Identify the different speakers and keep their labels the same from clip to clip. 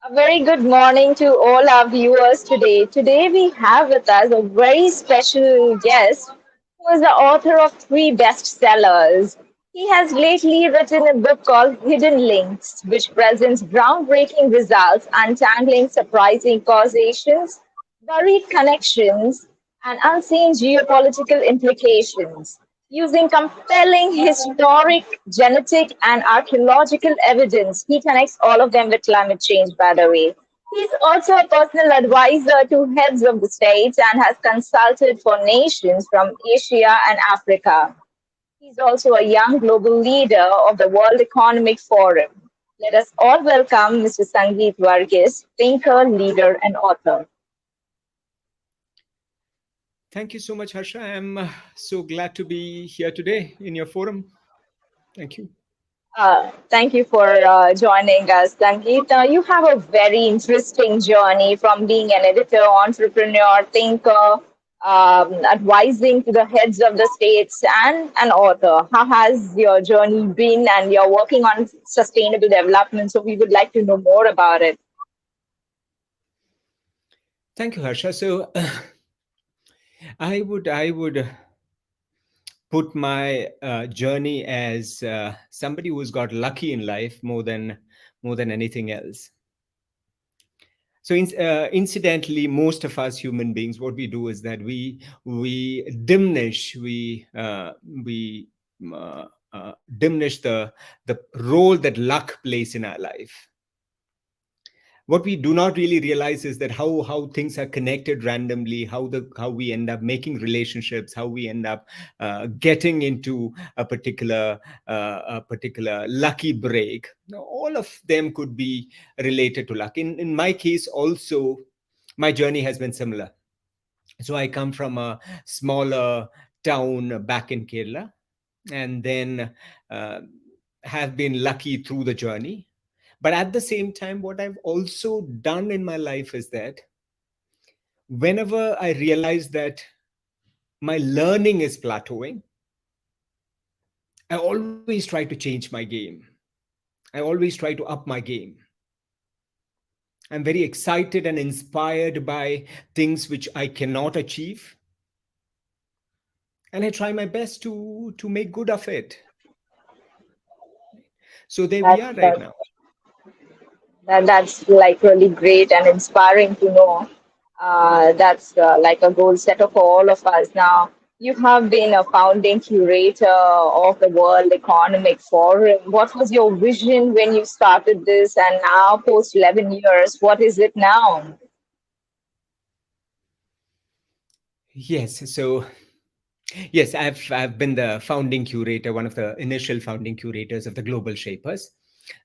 Speaker 1: A very good morning to all our viewers today. Today we have with us a very special guest who is the author of three bestsellers. He has lately written a book called Hidden Links, which presents groundbreaking results, untangling surprising causations, buried connections, and unseen geopolitical implications. Using compelling historic, genetic, and archaeological evidence, he connects all of them with climate change, by the way. He's also a personal advisor to heads of the states and has consulted for nations from Asia and Africa. He's also a young global leader of the World Economic Forum. Let us all welcome Mr. Sangeeth Varghese, thinker, leader, and author.
Speaker 2: Thank you so much, Harsha. I'm so glad to be here today in your forum. Thank you.
Speaker 1: Thank you for joining us, Sangeet. You have a very interesting journey from being an editor, entrepreneur, thinker, advising to the heads of the states, and an author. How has your journey been? And you're working on sustainable development, so we would like to know more about it.
Speaker 2: Thank you, Harsha. So I would put my journey as somebody who's got lucky in life more than anything else. So incidentally, most of us human beings, what we do is that we diminish diminish the role that luck plays in our life. What we do not really realize is that how things are connected randomly, how we end up making relationships, how we end up getting into a particular lucky break. Now, all of them could be related to luck. In my case, also, my journey has been similar. So I come from a smaller town back in Kerala, and then uh, have been lucky through the journey. But at the same time, what I've also done in my life is that whenever I realize that my learning is plateauing, I always try to change my game. I always try to up my game. I'm very excited and inspired by things which I cannot achieve. And I try my best to make good of it. So there we
Speaker 1: That,
Speaker 2: are right
Speaker 1: that,
Speaker 2: now.
Speaker 1: that's like really great and inspiring to know. That's like a goal setter for all of us. Now, you have been a founding curator of the World Economic Forum. What was your vision when you started this? And now, post 11 years, what is it now?
Speaker 2: Yes. So yes, I've been the founding curator, one of the initial founding curators of the Global Shapers.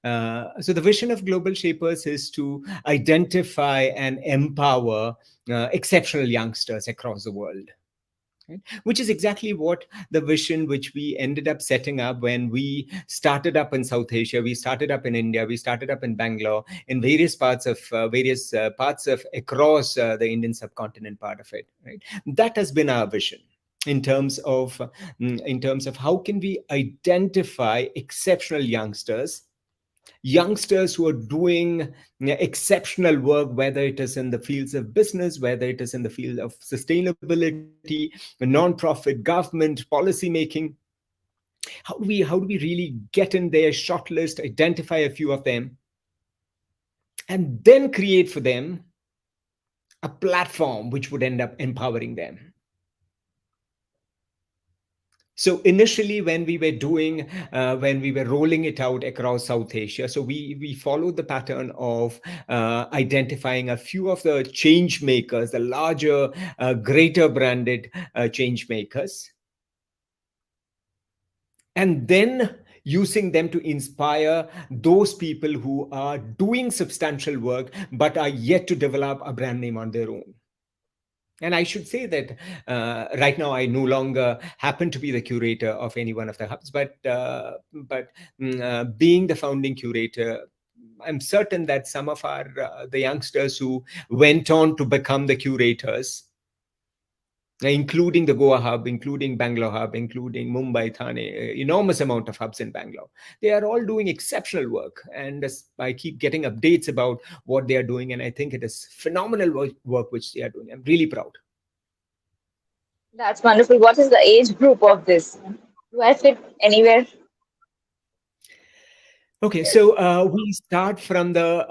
Speaker 2: So the vision of Global Shapers is to identify and empower exceptional youngsters across the world. Right? Which is exactly what the vision which we ended up setting up when we started up in South Asia, we started up in India, we started up in Bangalore, in various parts of across the Indian subcontinent part of it. Right, that has been our vision in terms of how can we identify exceptional youngsters who are doing exceptional work, whether it is in the fields of business, whether it is in the field of sustainability, non-profit, government, policy making. How do we really get in there, shortlist, identify a few of them, and then create for them a platform which would end up empowering them. So initially, when we were rolling it out across South Asia, so we followed the pattern of identifying a few of the change makers, the larger, greater branded change makers, and then using them to inspire those people who are doing substantial work but are yet to develop a brand name on their own. And I should say that right now I no longer happen to be the curator of any one of the hubs, but being the founding curator, I'm certain that some of the youngsters who went on to become the curators including the Goa hub, including Bangalore hub, including Mumbai, Thane, enormous amount of hubs in Bangalore. They are all doing exceptional work. And I keep getting updates about what they are doing. And I think it is phenomenal work which they are doing. I'm really proud.
Speaker 1: That's wonderful. What is the age group of this? Do I fit anywhere?
Speaker 2: Okay, so we start from the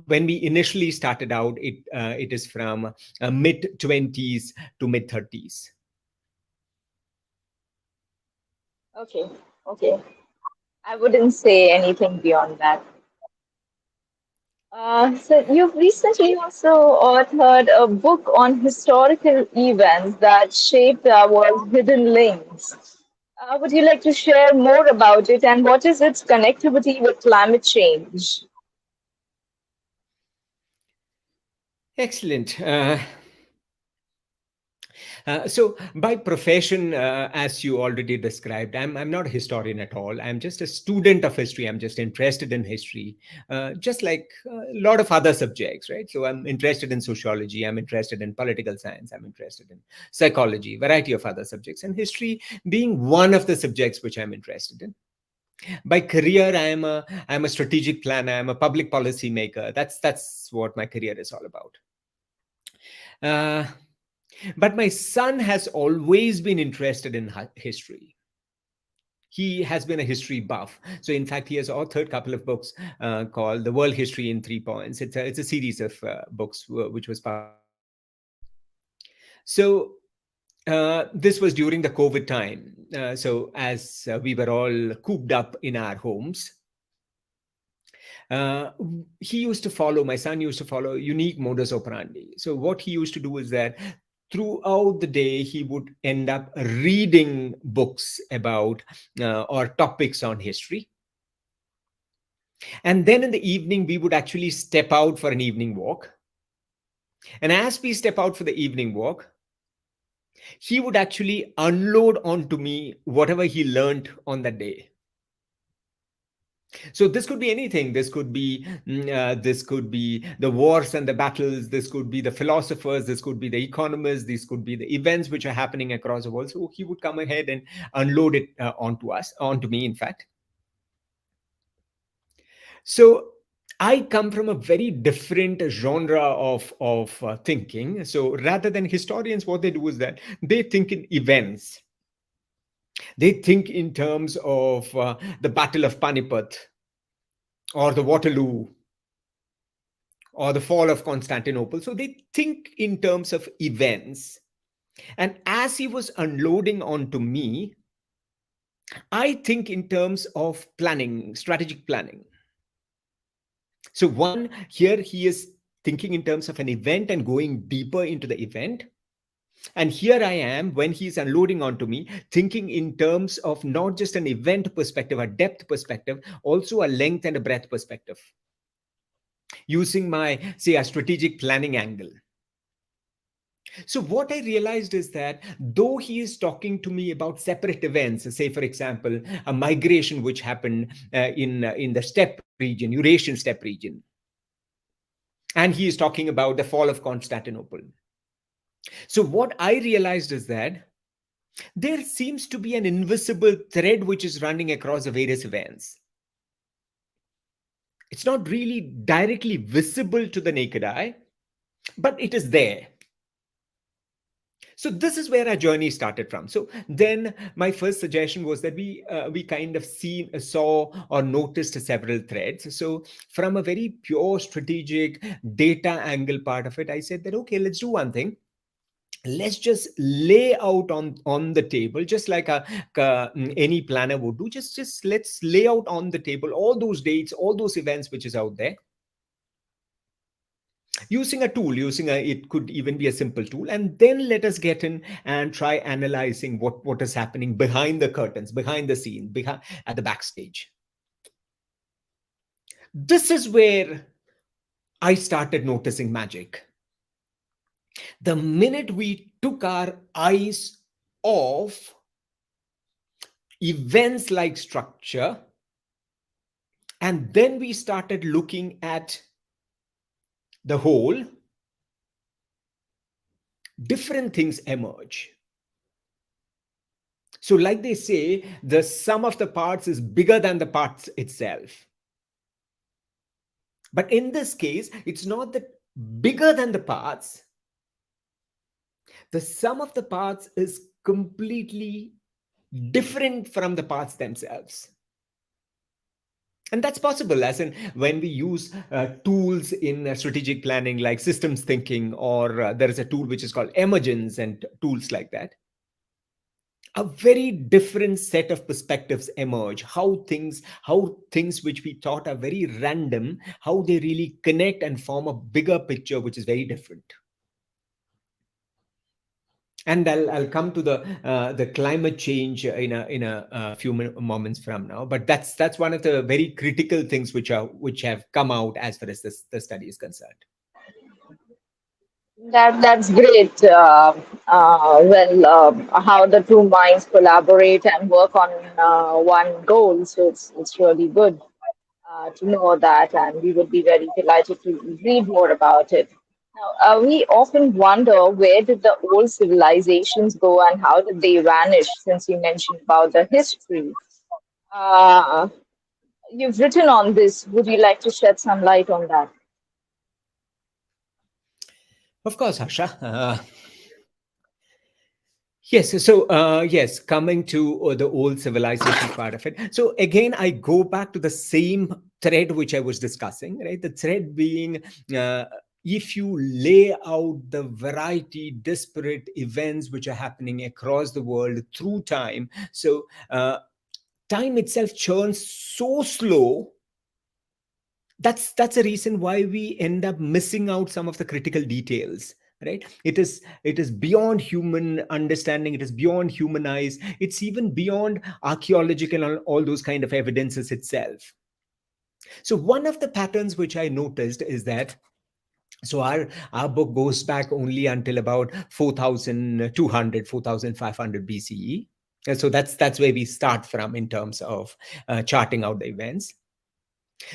Speaker 2: when we initially started out. It is from mid 20s to mid 30s.
Speaker 1: Okay, okay. I wouldn't say anything beyond that. So you've recently also authored a book on historical events that shaped our world's hidden links. Would you like to share more about it and what is its connectivity with climate change?
Speaker 2: Excellent. So, by profession, as you already described, I'm not a historian at all. I'm just a student of history. I'm just interested in history, just like a lot of other subjects, right? So, I'm interested in sociology. I'm interested in political science. I'm interested in psychology, variety of other subjects, and history being one of the subjects which I'm interested in. By career, I'm a strategic planner. I'm a public policy maker. That's what my career is all about. Uh, but my son has always been interested in history. He has been a history buff. So, in fact, he has authored a couple of books called "The World History in 3 Points." It's a series of books which was published. So, this was during the COVID time. So, as we were all cooped up in our homes, uh, he used to follow, my son used to follow unique modus operandi. So, what he used to do is that throughout the day, he would end up reading books about or topics on history. And then in the evening, we would actually step out for an evening walk. And as we step out for the evening walk, he would actually unload onto me whatever he learned on that day. So this could be anything. This could be the wars and the battles. This could be the philosophers. This could be the economists. These could be the events which are happening across the world. So he would come ahead and unload it onto me. In fact, so I come from a very different genre of thinking. So rather than historians, what they do is that they think in events. They think in terms of the Battle of Panipat or the Waterloo or the fall of Constantinople. So they think in terms of events. And as he was unloading onto me, I think in terms of planning, strategic planning. So, one, here he is thinking in terms of an event and going deeper into the event. And here I am, when he's unloading onto me, thinking in terms of not just an event perspective, a depth perspective, also a length and a breadth perspective, using my, say, a strategic planning angle. So, what I realized is that though he is talking to me about separate events, say, for example, a migration which happened in the steppe region, Eurasian steppe region, and he is talking about the fall of Constantinople. So, what I realized is that there seems to be an invisible thread which is running across the various events. It's not really directly visible to the naked eye, but it is there. So this is where our journey started from. So then my first suggestion was that we kind of saw or noticed several threads. So from a very pure strategic data angle part of it, I said that, okay, let's do one thing. Let's just lay out on the table, just like any planner would do. Just let's lay out on the table all those dates, all those events which is out there, using a tool, it could even be a simple tool, and then let us get in and try analyzing what is happening behind the curtains, behind the scene, behind at the backstage. This is where I started noticing magic. The minute we took our eyes off events like structure, and then we started looking at the whole, different things emerge. So, like they say, the sum of the parts is bigger than the parts itself. But in this case, it's not that bigger than the parts, the sum of the parts is completely different from the parts themselves. And that's possible, as in when we use tools in strategic planning like systems thinking, or there is a tool which is called emergence and tools like that. A very different set of perspectives emerge. How things which we thought are very random, how they really connect and form a bigger picture, which is very different. And I'll come to the climate change in a few moments from now. But that's one of the very critical things which have come out as far as the study is concerned.
Speaker 1: That's great. How the two minds collaborate and work on one goal. So it's really good to know that, and we would be very delighted to read more about it. Now, we often wonder where did the old civilizations go and how did they vanish? Since you mentioned about the history, uh, you've written on this. Would you like to shed some light on that?
Speaker 2: Of course, Harsha. Yes, so yes, coming to the old civilization part of it. So again, I go back to the same thread which I was discussing, right? The thread being, uh, if you lay out the variety, disparate events which are happening across the world through time, so time itself churns so slow. That's a reason why we end up missing out some of the critical details, right? It is beyond human understanding, it is beyond human eyes, it's even beyond archaeological and all those kind of evidences itself. So one of the patterns which I noticed is that, so our book goes back only until about 4200, 4500 BCE. So that's where we start from in terms of charting out the events.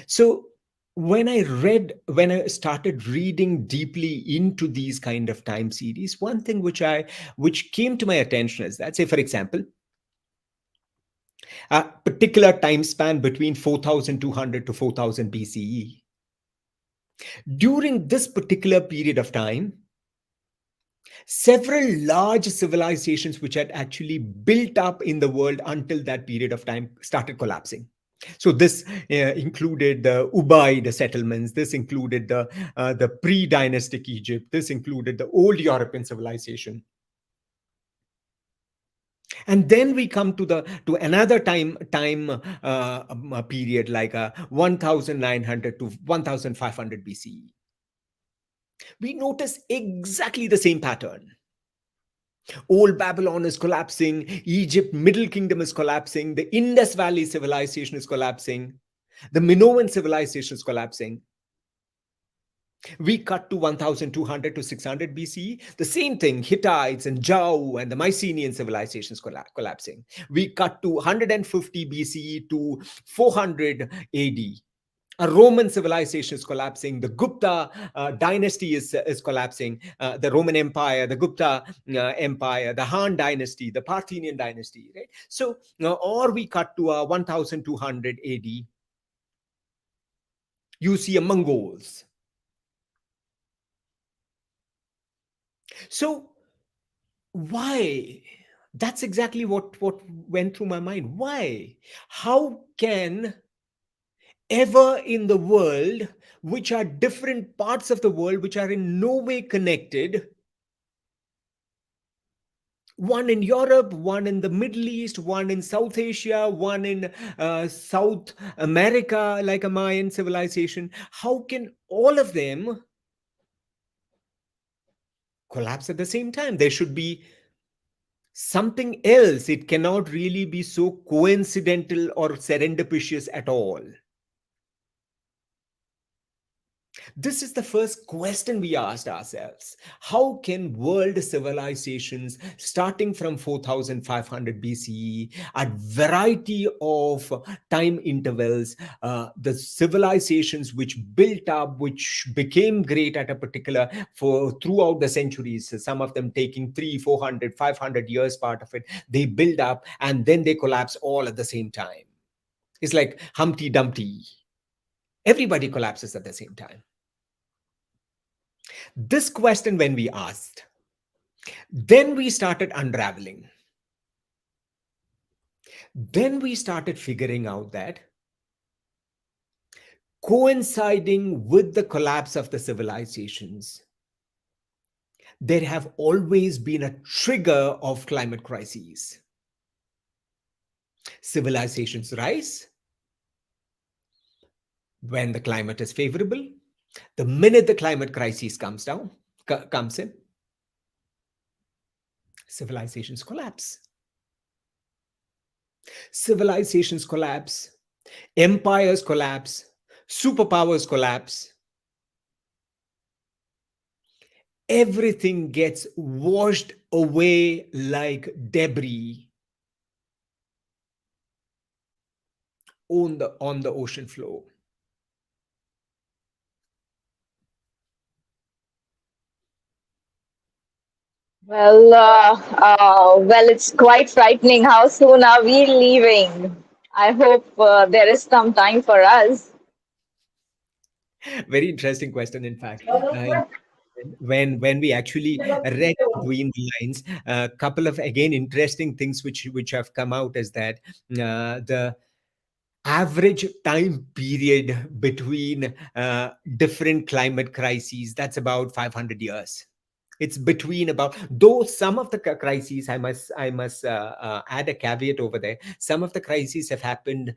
Speaker 2: So when I started reading deeply into these kind of time series, one thing which came to my attention is that, say for example, a particular time span between 4200 to 4000 BCE. During this particular period of time, several large civilizations which had actually built up in the world until that period of time started collapsing. So this included the Ubaid settlements. This included the pre-dynastic Egypt. This included the old European civilization. And then we come to another period like 1900 to 1500 BCE. We notice exactly the same pattern. Old Babylon is collapsing, Egypt, Middle Kingdom is collapsing, the Indus Valley civilization is collapsing, the Minoan civilization is collapsing. We cut to 1200 to 600 BCE. The same thing, Hittites and Zhou and the Mycenaean civilizations collapsing. We cut to 150 BCE to 400 AD. A Roman civilization is collapsing. The Gupta dynasty is collapsing. The Roman Empire, the Gupta Empire, the Han dynasty, the Parthian dynasty, right? So, or we cut to 1200 AD. You see a Mongols. So, why? That's exactly what went through my mind. Why? How can ever in the world, which are different parts of the world, which are in no way connected, one in Europe, one in the Middle East, one in South Asia, one in South America, like a Mayan civilization, how can all of them collapse at the same time? There should be something else. It cannot really be so coincidental or serendipitous at all. This is the first question we asked ourselves. How can world civilizations, starting from 4500 BCE, at variety of time intervals, the civilizations which built up, which became great at a particular, for throughout the centuries, some of them taking 3, 400, 500 years part of it, they build up and then they collapse all at the same time. It's like Humpty Dumpty. Everybody collapses at the same time. This question, when we asked, then we started unraveling. Then we started figuring out that coinciding with the collapse of the civilizations, there have always been a trigger of climate crises. Civilizations rise when the climate is favorable. The minute the climate crisis comes in, civilizations collapse. Civilizations collapse, empires collapse, superpowers collapse. Everything gets washed away like debris on the ocean floor.
Speaker 1: Well, it's quite frightening. How soon are we leaving? I hope there is some time for us.
Speaker 2: Very interesting question, in fact. When we actually read between the lines, a couple of again interesting things which have come out is that the average time period between different climate crises, that's about 500 years. It's between about, though some of the crises, I must add a caveat over there, some of the crises have happened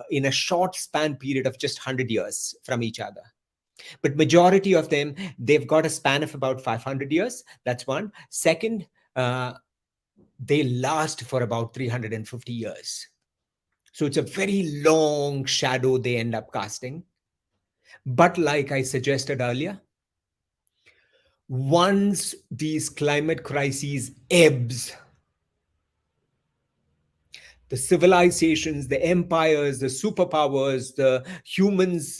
Speaker 2: in a short span period of just 100 years from each other, but majority of them, they've got a span of about 500 years. That's one. Second, they last for about 350 years. So it's a very long shadow they end up casting. But like I suggested earlier, once these climate crises ebbs, the civilizations, the empires, the superpowers, the humans,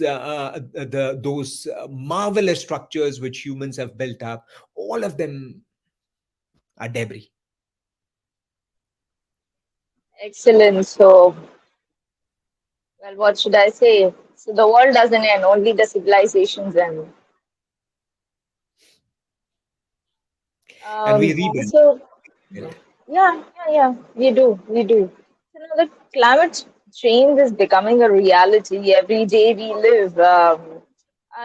Speaker 2: those marvelous structures which humans have built up, all of them are debris.
Speaker 1: Excellent. So, well, what should I say? So the world doesn't end, only the civilizations end.
Speaker 2: And we rebuild.
Speaker 1: So we do. You know, the climate change is becoming a reality every day we live.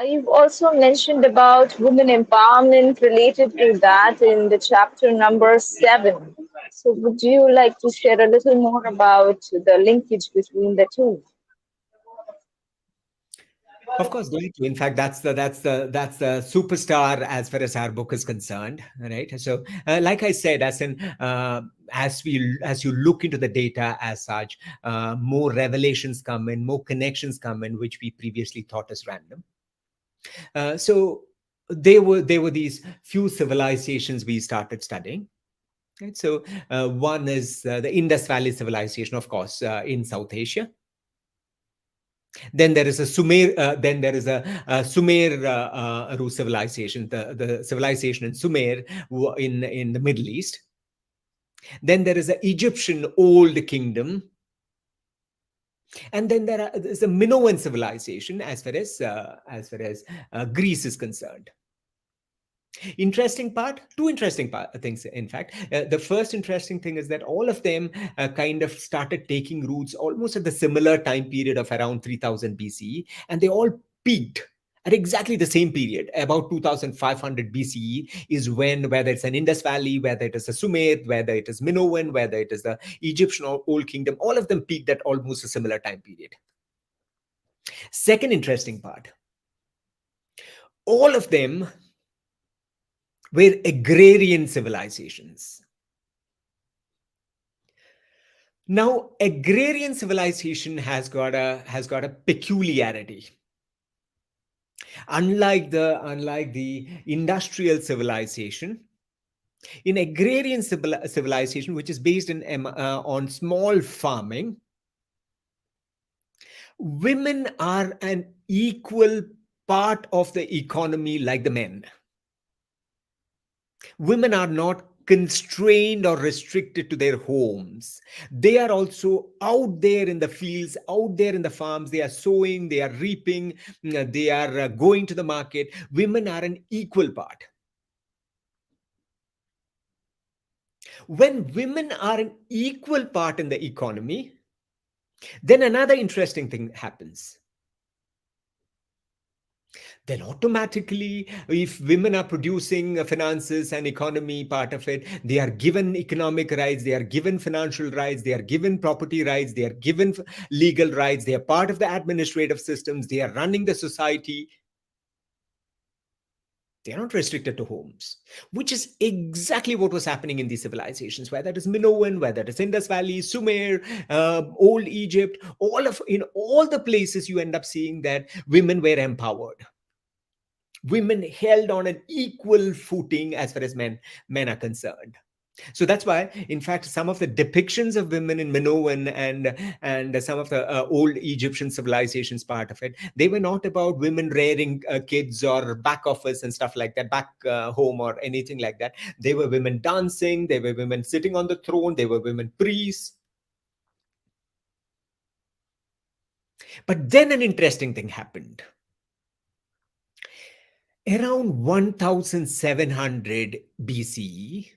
Speaker 1: You've also mentioned about women empowerment related to that in the chapter number 7. So, would you like to share a little more about the linkage between the two?
Speaker 2: Of course, going to. In fact, that's the superstar as far as our book is concerned, right? So, like I said, as you look into the data as such, more revelations come in, more connections come in, which we previously thought as random. So there were these few civilizations we started studying. Right? So one is the Indus Valley civilization, of course, in South Asia. Then there is a Sumer. Then there is a Sumer civilization, the civilization in Sumer in the Middle East. Then there is the Egyptian Old Kingdom, and then there's a Minoan civilization as far as Greece is concerned. Interesting part, two interesting things, in fact. The first interesting thing is that all of them kind of started taking roots almost at the similar time period of around 3000 BCE, and they all peaked at exactly the same period. About 2500 BCE is when, whether it's an Indus Valley, whether it is a Sumer, whether it is Minoan, whether it is the Egyptian or Old Kingdom, all of them peaked at almost a similar time period. Second interesting part, all of them were agrarian civilizations. Now, agrarian civilization has got a peculiarity. Unlike the industrial civilization, in agrarian civilization, which is based on small farming, women are an equal part of the economy like the men. Women are not constrained or restricted to their homes. They are also out there in the fields, out there in the farms. They are sowing, they are reaping, they are going to the market. Women are an equal part. When women are an equal part in the economy, then another interesting thing happens. Then automatically, if women are producing finances and economy part of it, they are given economic rights, they are given financial rights, they are given property rights, they are given legal rights, they are part of the administrative systems, they are running the society. They are not restricted to homes, which is exactly what was happening in these civilizations, whether it is Minoan, whether it is Indus Valley, Sumer, Old Egypt, in all the places you end up seeing that women were empowered. Women held on an equal footing as far as men are concerned. So that's why, in fact, some of the depictions of women in Minoan and some of the old Egyptian civilizations part of it, they were not about women rearing kids or back office and stuff like that, back home or anything like that. They were women dancing, they were women sitting on the throne, they were women priests. But then an interesting thing happened. Around 1700 BCE,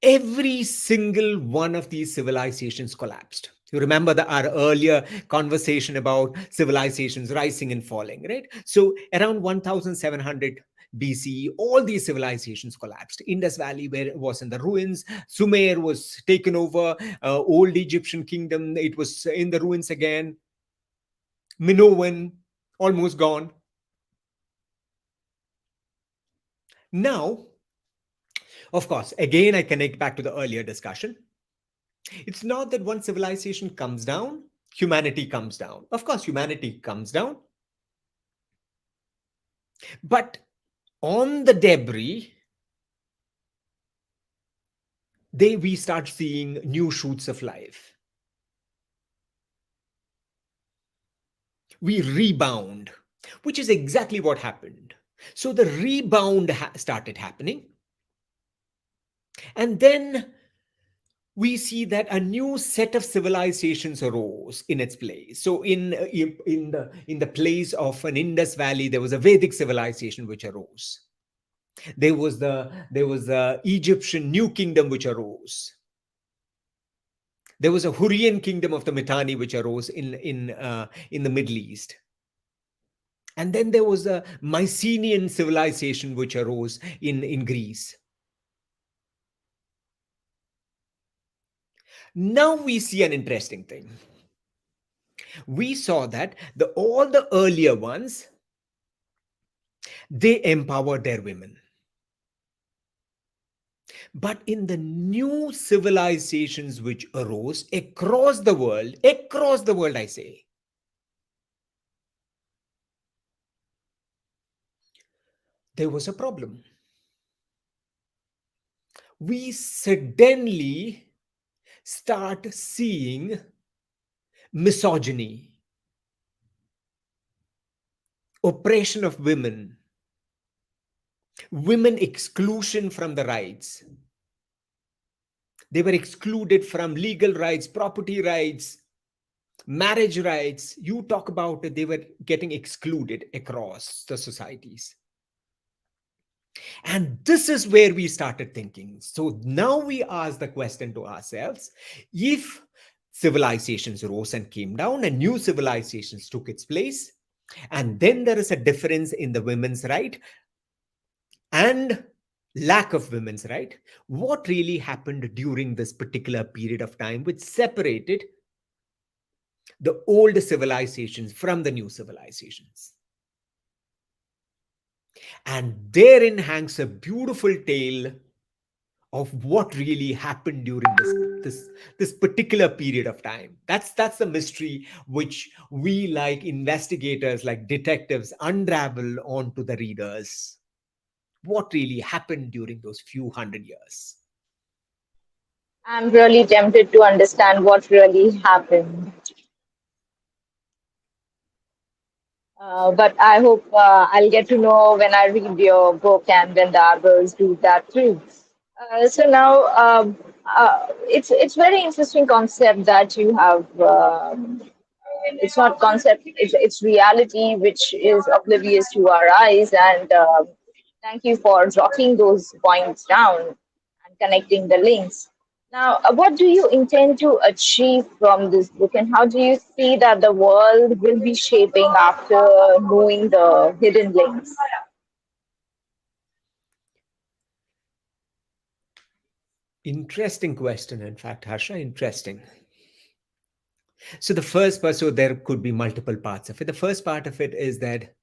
Speaker 2: every single one of these civilizations collapsed. You remember our earlier conversation about civilizations rising and falling, right? So around 1700 BCE, all these civilizations collapsed. Indus Valley was in the ruins. Sumer was taken over. Old Egyptian kingdom, it was in the ruins again. Minoan, almost gone. Now, of course, again, I connect back to the earlier discussion. It's not that one civilization comes down, humanity comes down. Of course, humanity comes down. But on the debris, we start seeing new shoots of life. We rebound, which is exactly what happened. So the rebound started happening. And then we see that a new set of civilizations arose in its place. So in the place of an Indus Valley, there was a Vedic civilization which arose. There was the Egyptian New Kingdom which arose. There was a Hurrian kingdom of the Mitanni which arose in the Middle East. And then there was a Mycenaean civilization which arose in Greece. Now we see an interesting thing. We saw that all the earlier ones, they empowered their women. But in the new civilizations which arose across the world, I say, there was a problem. We suddenly start seeing misogyny, oppression of women, women exclusion from the rights. They were excluded from legal rights, property rights, marriage rights. You talk about it, they were getting excluded across the societies. And this is where we started thinking. So now we ask the question to ourselves, if civilizations rose and came down and new civilizations took its place, and then there is a difference in the women's right and lack of women's right, what really happened during this particular period of time which separated the old civilizations from the new civilizations? And therein hangs a beautiful tale of what really happened during this this particular period of time. That's the mystery which we, like investigators, like detectives, unravel onto the readers. What really happened during those few hundred years?
Speaker 1: I'm really tempted to understand what really happened. But I hope I'll get to know when I read your book and when the others do that too. So now it's very interesting concept that you have. It's not concept; it's reality, which is oblivious to our eyes. And thank you for jotting those points down and connecting the links. Now, what do you intend to achieve from this book, and how do you see that the world will be shaping after knowing the hidden links?
Speaker 2: Interesting question, in fact, Harsha. Interesting. So the first part, so there could be multiple parts of it. The first part of it is that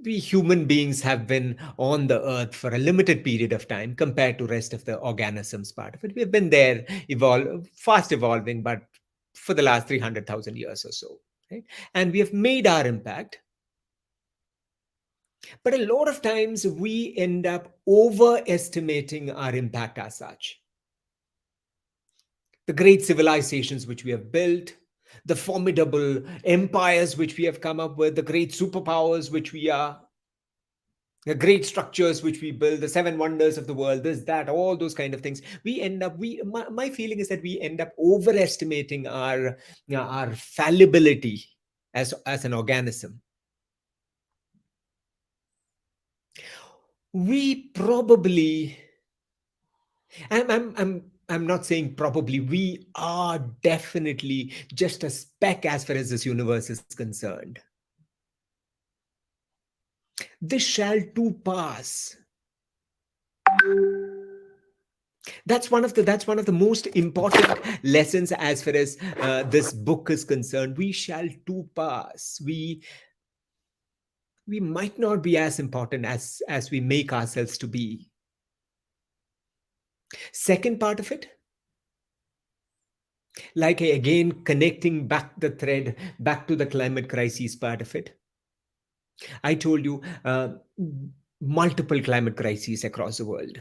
Speaker 2: we human beings have been on the earth for a limited period of time compared to rest of the organisms part of it. We've been there, fast evolving, but for the last 300,000 years or so, right? And we have made our impact. But a lot of times we end up overestimating our impact as such. The great civilizations which we have built, the formidable empires which we have come up with, the great superpowers which we are, the great structures which we build, the seven wonders of the world, this, that, all those kind of things. We end up, my feeling is that we end up overestimating our fallibility as an organism. We probably, I'm not saying probably, we are definitely just a speck as far as this universe is concerned. This shall too pass. That's one of the most important lessons as far as this book is concerned. We shall too pass. We might not be as important as we make ourselves to be. Second part of it, like again connecting back the thread back to the climate crisis part of it. I told you multiple climate crises across the world.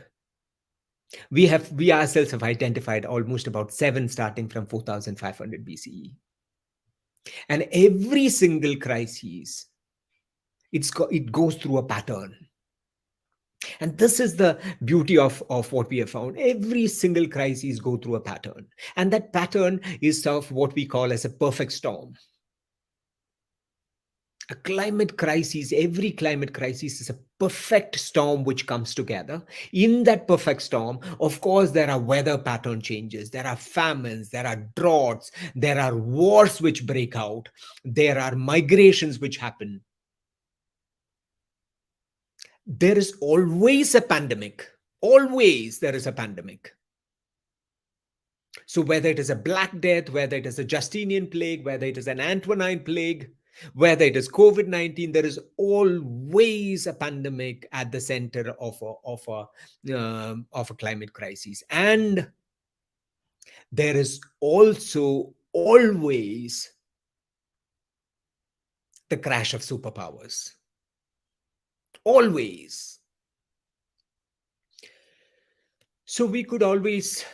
Speaker 2: We ourselves have identified almost about 7 starting from 4500 BCE. And every single crisis, it goes through a pattern. And this is the beauty of what we have found. Every single crisis go through a pattern. And that pattern is of what we call as a perfect storm. A climate crisis, every climate crisis is a perfect storm which comes together. In that perfect storm, of course, there are weather pattern changes, there are famines, there are droughts, there are wars which break out, there are migrations which happen. There is always a pandemic. Always there is a pandemic. So whether it is a Black Death, whether it is a Justinian plague, whether it is an Antonine plague, whether it is COVID-19, there is always a pandemic at the center of a climate crisis. And there is also always the crash of superpowers. Always. So we could always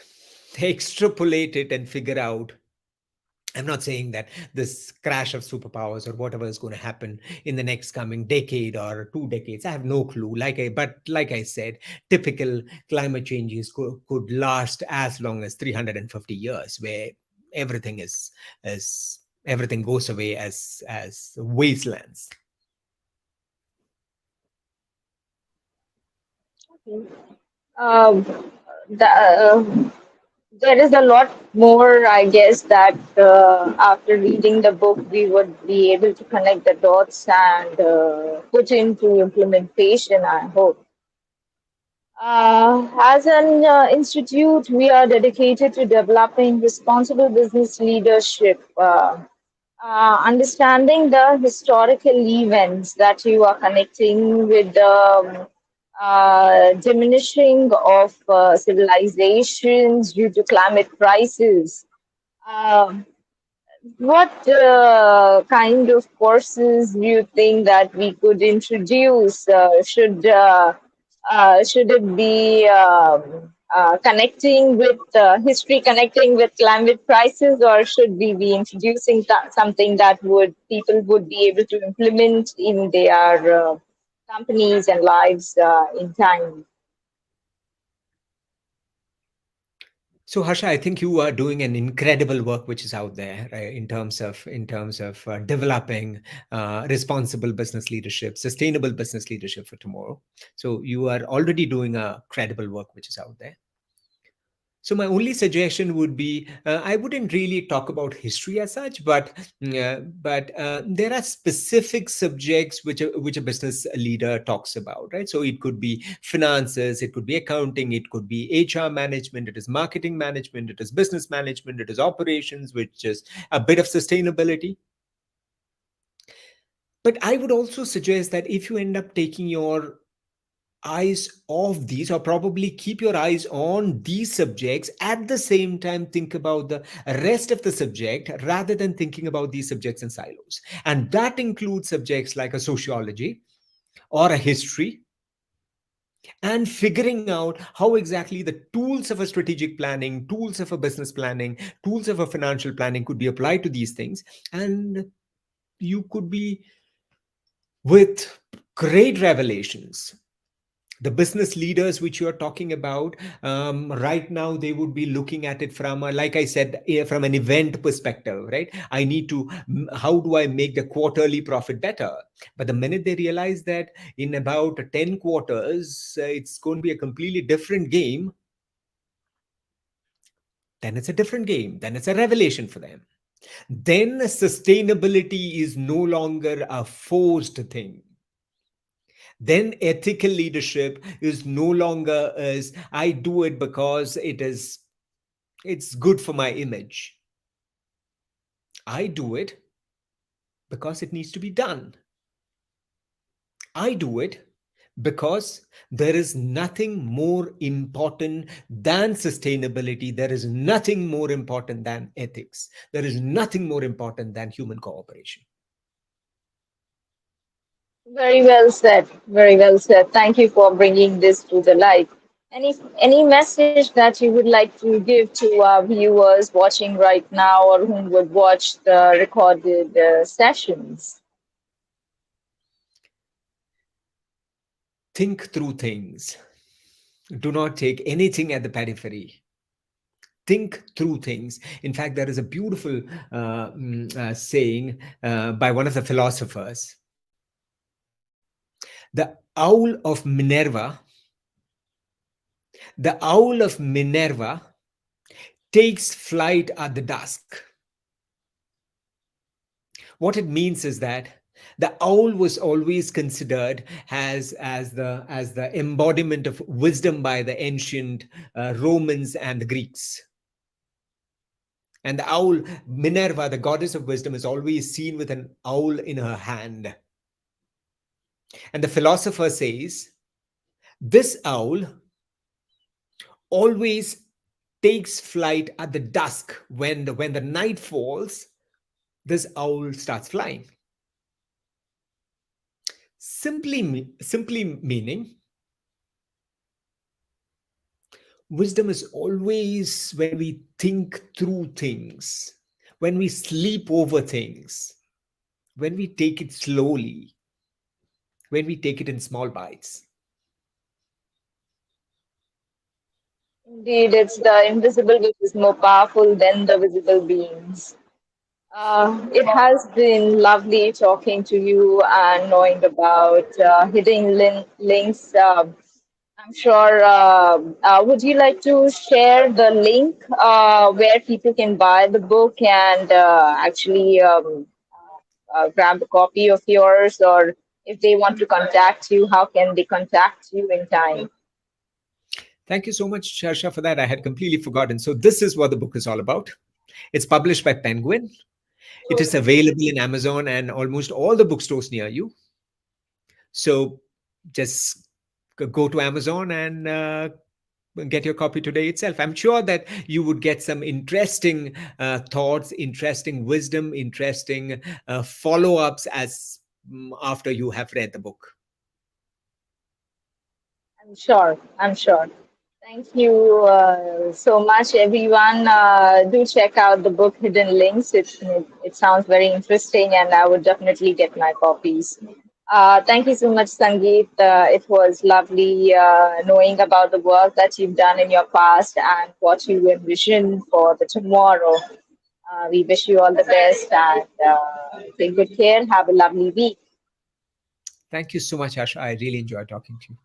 Speaker 2: extrapolate it and figure out. I'm not saying that this crash of superpowers or whatever is going to happen in the next coming decade or 2 decades. I have no clue. But like I said, typical climate changes could last as long as 350 years, where everything everything goes away as wastelands.
Speaker 1: Um, the, there is a lot more, I guess, that after reading the book, we would be able to connect the dots and put into implementation, I hope. As an institute, we are dedicated to developing responsible business leadership, understanding the historical events that you are connecting with the diminishing of civilizations due to climate crisis. Um what kind of courses do you think that we could introduce? Should it be connecting with history, connecting with climate crisis, or should we be introducing something that would people would be able to implement in their companies and lives in time?
Speaker 2: So Harsha, I think you are doing an incredible work which is out there, right, in terms of developing responsible business leadership, sustainable business leadership for tomorrow. So you are already doing a credible work which is out there. So my only suggestion would be I wouldn't really talk about history as such, but there are specific subjects which a business leader talks about, right? So it could be finances, it could be accounting, it could be HR management, it is marketing management, it is business management, it is operations, which is a bit of sustainability. But I would also suggest that if you end up taking your eyes off these, or probably keep your eyes on these subjects, at the same time think about the rest of the subject rather than thinking about these subjects in silos, and that includes subjects like a sociology or a history, and figuring out how exactly the tools of a strategic planning, tools of a business planning, tools of a financial planning could be applied to these things. And you could be with great revelations. The business leaders which you are talking about right now, they would be looking at it from like I said, from an event perspective, right? I need to how do I make the quarterly profit better? But the minute they realize that in about 10 quarters it's going to be a completely different game, then it's a different game, then it's a revelation for them. Then sustainability is no longer a forced thing. Then ethical leadership is no longer as I do it because it's good for my image. I do it because it needs to be done. I do it because there is nothing more important than sustainability. There is nothing more important than ethics. There is nothing more important than human cooperation.
Speaker 1: Very well said. Very well said. Thank you for bringing this to the light. Any message that you would like to give to our viewers watching right now or whom would watch the recorded sessions?
Speaker 2: Think through things. Do not take anything at the periphery. Think through things. In fact, there is a beautiful saying by one of the philosophers. The owl of Minerva, the owl of Minerva takes flight at the dusk. What it means is that the owl was always considered as the embodiment of wisdom by the ancient Romans and the Greeks. And the owl, Minerva, the goddess of wisdom, is always seen with an owl in her hand. And the philosopher says, this owl always takes flight at the dusk. When the night falls, this owl starts flying. Simply meaning, wisdom is always when we think through things, when we sleep over things, when we take it slowly, when we take it in small bites.
Speaker 1: Indeed, it's the invisible which is more powerful than the visible beings. It has been lovely talking to you and knowing about hidden links. I'm sure. Would you like to share the link where people can buy the book and actually grab a copy of yours, or if they want to contact you, how can they contact you in time?
Speaker 2: Thank you so much, Sharsha, for that. I had completely forgotten. So this is what the book is all about. It's published by Penguin. It is available in Amazon and almost all the bookstores near you. So just go to Amazon and get your copy today itself. I'm sure that you would get some interesting thoughts, interesting wisdom, interesting follow ups as after you have read the book.
Speaker 1: I'm sure. I'm sure. Thank you so much, everyone. Do check out the book Hidden Links. It sounds very interesting, and I would definitely get my copies. Thank you so much, Sangeet. It was lovely knowing about the work that you've done in your past and what you envision for the tomorrow. We wish you all the best and take good care. Have a lovely week.
Speaker 2: Thank you so much, Asha. I really enjoyed talking to you.